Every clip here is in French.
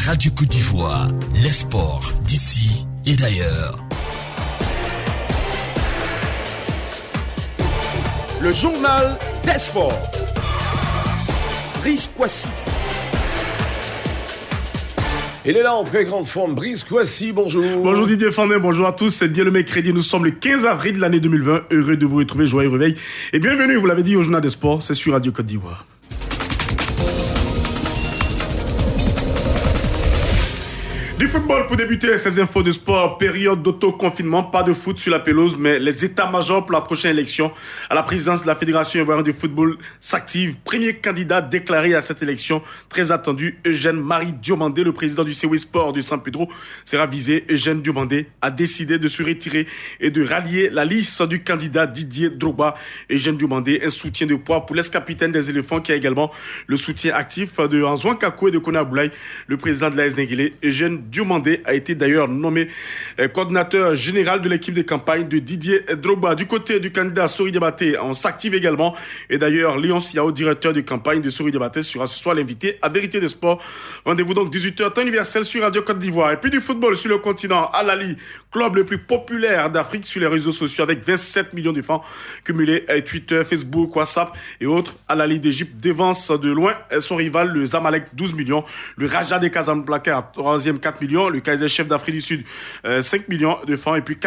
Radio Côte d'Ivoire, les sports d'ici et d'ailleurs. Le journal des sports. Brice Kouassi. Il est là en très grande forme, Brice Kouassi, bonjour. Bonjour Didier Fandin, bonjour à tous, c'est bien le mercredi, nous sommes le 15 avril de l'année 2020, heureux de vous retrouver, joyeux réveil et bienvenue, vous l'avez dit, au journal des sports, c'est sur Radio Côte d'Ivoire. Du football pour débuter ces infos de sport, période d'auto-confinement, pas de foot sur la pelouse, mais les états-majors pour la prochaine élection à la présidence de la Fédération ivoirienne de football s'activent. Premier candidat déclaré à cette élection, très attendu, Eugène-Marie Diomandé, le président du CW Sport de San Pedro, sera visé. Eugène Diomandé a décidé de se retirer et de rallier la liste du candidat Didier Drogba. Eugène Diomandé, un soutien de poids pour l'ex-capitaine des éléphants qui a également le soutien actif de Anzouan Kakou et de Kone Aboulaye, le président de l'AS Nenguele. Eugène Diomandé a été d'ailleurs nommé coordinateur général de l'équipe de campagne de Didier Drogba. Du côté du candidat Sori Diabaté, on s'active également. Et d'ailleurs, Léon Siao, directeur de campagne de Sori Diabaté, sera ce soir l'invité à Vérité des Sports. Rendez-vous donc 18h, temps universel sur Radio Côte d'Ivoire. Et puis du football sur le continent, Al Ahly, club le plus populaire d'Afrique sur les réseaux sociaux avec 27 millions de fans cumulés, Twitter, Facebook, WhatsApp et autres. Al Ahly d'Égypte dévance de loin son rival, le Zamalek, 12 millions. Le Raja de Casablanca, 3e, 4 millions. Le Kaiser Chef d'Afrique du Sud, 5 millions de francs. Et puis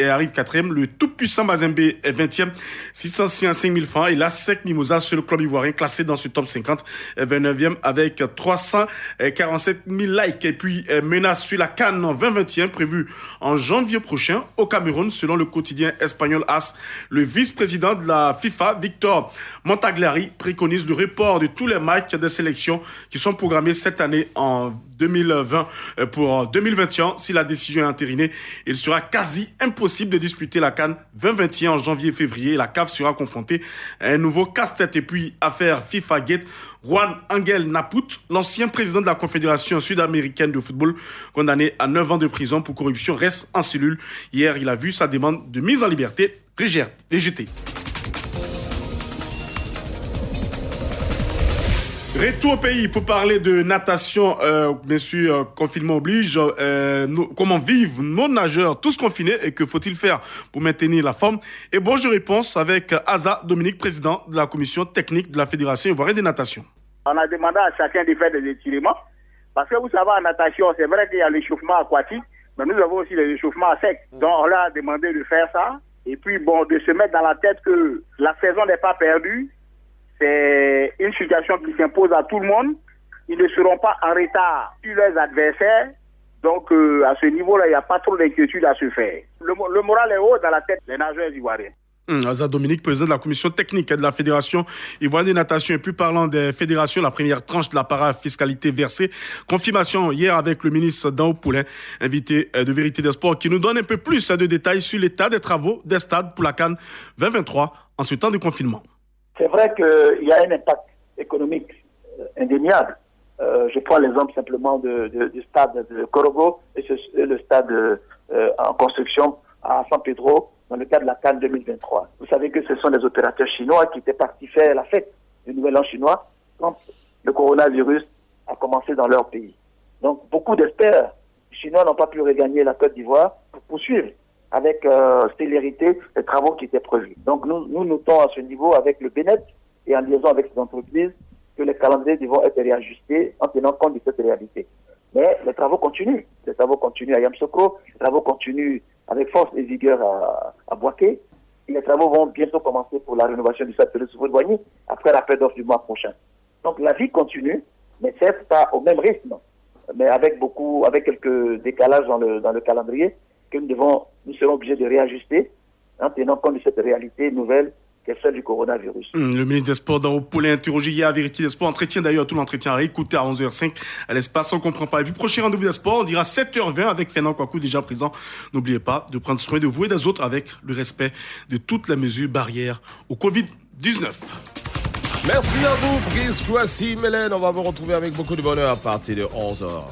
arrive 4e. Le tout-puissant Mazembe est 20e, 605 000 francs. Et la SEC Mimosa, seul club ivoirien classé dans ce top 50, 29e avec 347 000 likes. Et puis menace sur la CAN 2021 prévue en janvier prochain au Cameroun, selon le quotidien espagnol AS. Le vice-président de la FIFA, Victor Montaglari, préconise le report de tous les matchs des sélections qui sont programmés cette année en 2020 pour 2021. Si la décision est entérinée, il sera quasi impossible de disputer la CAN 2021 en janvier et février. La CAF sera confrontée à un nouveau casse-tête. Et puis, affaire FIFA Gate, Juan Angel Naput, l'ancien président de la Confédération sud-américaine de football, condamné à 9 ans de prison pour corruption, reste en cellule. Hier, il a vu sa demande de mise en liberté rejetée. Retour au pays pour parler de natation, bien sûr, confinement oblige. Comment vivent nos nageurs tous confinés et que faut-il faire pour maintenir la forme? Et bon, je réponds avec Aza Dominique, président de la commission technique de la Fédération ivoirienne de natation. On a demandé à chacun de faire des étirements parce que vous savez, en natation, c'est vrai qu'il y a l'échauffement aquatique, mais nous avons aussi l'échauffement à sec. Donc, on leur a demandé de faire ça et puis, bon, de se mettre dans la tête que la saison n'est pas perdue. C'est une situation qui s'impose à tout le monde. Ils ne seront pas en retard sur leurs adversaires. Donc, à ce niveau-là, il n'y a pas trop d'inquiétude à se faire. Le moral est haut dans la tête des nageurs ivoiriens. Azad Dominique, président de la commission technique de la Fédération ivoirienne de natation. Et puis parlant des fédérations, la première tranche de la parafiscalité versée. Confirmation hier avec le ministre Dao Poulin, invité de Vérité des Sports, qui nous donne un peu plus de détails sur l'état des travaux des stades pour la CAN 2023 en ce temps de confinement. C'est vrai qu'il y a un impact économique indéniable. Je prends l'exemple simplement du stade de Korogo et le stade en construction à San Pedro dans le cadre de la CAN 2023. Vous savez que ce sont des opérateurs chinois qui étaient partis faire la fête du Nouvel An chinois quand le coronavirus a commencé dans leur pays. Donc beaucoup d'experts chinois n'ont pas pu regagner la Côte d'Ivoire pour poursuivre avec célérité les travaux qui étaient prévus. Donc nous notons à ce niveau avec le BNET et en liaison avec ces entreprises que les calendriers devront être réajustés en tenant compte de cette réalité. Mais les travaux continuent. Les travaux continuent à Yamsoko, les travaux continuent avec force et vigueur à Boaké. Et les travaux vont bientôt commencer pour la rénovation du stade de Soufou-Douani après l'appel d'offres du mois prochain. Donc la vie continue, mais certes pas au même rythme, mais avec quelques décalages dans le calendrier que nous serons obligés de réajuster en tenant compte de cette réalité nouvelle qu'est celle du coronavirus. Le ministre des Sports, Dao Poulin, interrogé hier à Vérité des Sports, entretien d'ailleurs, tout l'entretien à réécouter à 11h05 à l'espace, on ne comprend pas. Et puis prochain rendez-vous des sports, on dira 7h20 avec Fernand Kouakou déjà présent. N'oubliez pas de prendre soin de vous et des autres avec le respect de toutes les mesures barrières au Covid-19. Merci à vous, Brice Kouassi, Mélène. On va vous retrouver avec beaucoup de bonheur à partir de 11h.